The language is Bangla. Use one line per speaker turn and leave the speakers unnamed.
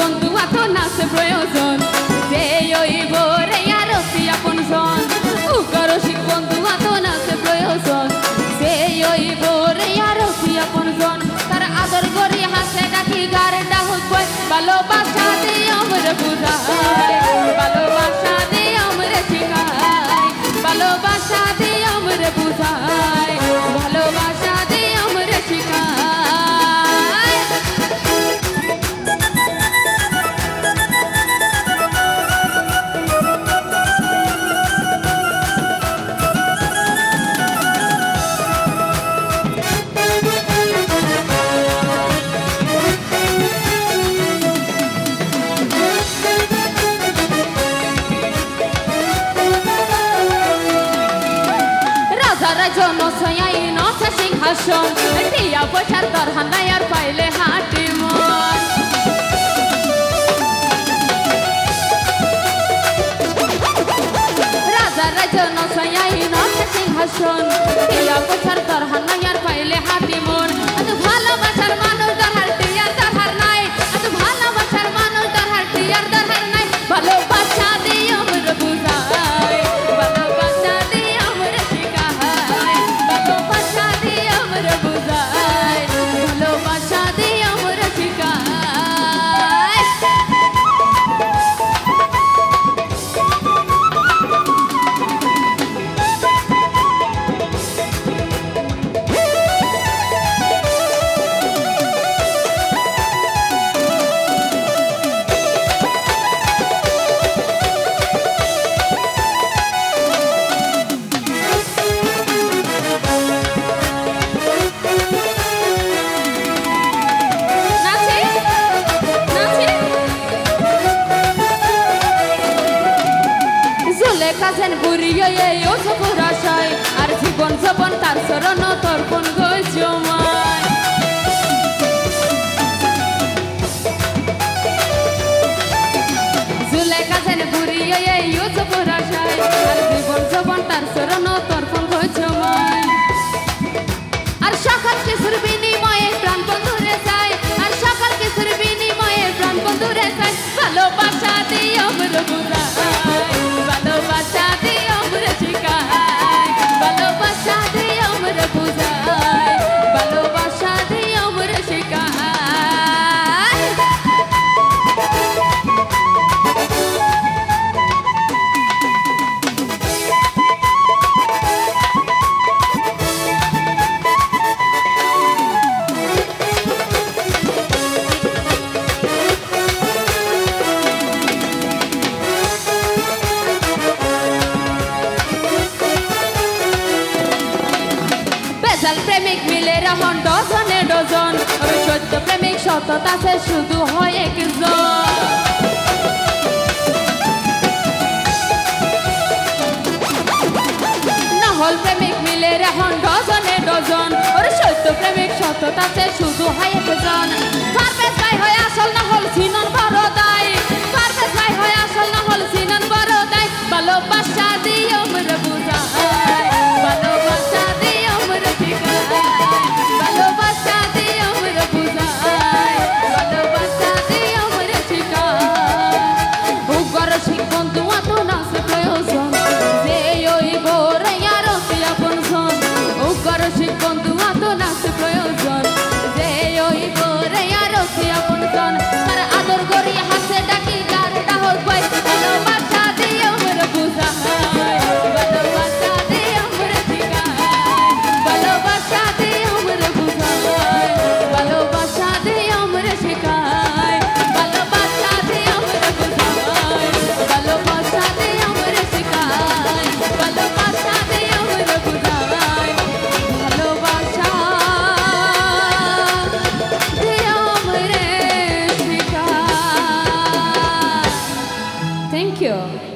বন্ধু এত নাচে প্রয়োজন যে ওই বোরে আর আপনজন রসিক বন্ধু এত নাচে প্রয়োজন যে ওই বোরে আর আপনজন তার আদর করি হাসে ডাকি গারডা হইব ভালোবাসা দিয়ে আমরা বুঝাই ভালোবাসা দিয়ে আমরা শিখাই ভালোবাসা দিয়ে আমরা বুঝাই ভালোবাসা দিয়ে আমরা শিখাই জনছয়াই নথে সিংহাসন টিয়া পয়সার দরহান নাই আর পাইলে হাঁটি মন রাজার জনছয়াই নথে সিংহাসন টিয়া পয়সার দরহান নাই আর পাইলে হাঁটি মন এত ভালোবাসার মানুষ দরহার টিয়ার দরহার নাই এত ভালোবাসার মানুষ দরহার টিয়ার দরহার নাই ভালোবাসা দিয়ে আমরা বুঝাই ভালোবাসা দিয়ে আমরা শিখাই ভালোবাসা দিয়ে আমরা বুঝাই ভালোবাসা দিয়ে আমরা শিখাই কাছেন বুড়িয়ে এই ওসপুর আশায় আর জীবন যবন তার চরণ তর্পণ গইছমায় জুলে কাছেন বুড়িয়ে এই ওসপুর আশায় আর জীবন যবন তার চরণ তর্পণ গইছমায় আর সকল কিছুর বিনিময়ে প্রাণ বন্ধুরে চাই আর সকল কিছুর বিনিময়ে প্রাণ বন্ধুরে চাই ভালোবাসা দিয়ে আমরা বুঝাই ভালোবাসা দিয়ে আমরা শিখাই ভালোবাসা দিয়ে আমরা বুঝাই ভালোবাসা দিয়ে আমরা শিখাই প্রেমিক মিলে রহন ডজনে ডজন সত্য প্রেমিক সততা সে শুধু হয় একজন নহল প্রেমিক মিলে রহন ডজনে ডজন সত্য প্রেমিক সততা সে শুধু হয় একজন পারভেজ ভাই হয় আসল নহল সিনন বড় দায় পারভেজ ভাই হয় আসল নহল সিনন বড় দায় ভালোবাসা দিয়ে আমরা বুঝাই ভালোবাসা দিয়ে আমরা শিখাই ভালোবাসা দিয়ে আমরা বুঝাই ভালোবাসা দিয়ে আমরা শিখাই রসিক বন্ধু এত নাচে প্রয়োজন যে ওই বোরে আর আপনজন রসিক বন্ধু এত নাচে প্রয়োজন যে ওই বোরে আর আপনজন তার আদর করি হাসে ডাকি গারডা হইব ভালোবাসা দিয়ে আমরা বুঝাই ভালোবাসা দিয়ে আমরা শিখাই ভালোবাসা দিয়ে আমরা বুঝাই ভালোবাসা দিয়ে আমরা শিখাই ভালোবাসা দিয়ে আমরা বুঝাই ভালোবাসা দিয়ে আমরা শিখাই ভালোবাসা দিয়ে আমরা বুঝাই ভালোবাসা দিয়ে আমরা শিখাই। Thank you.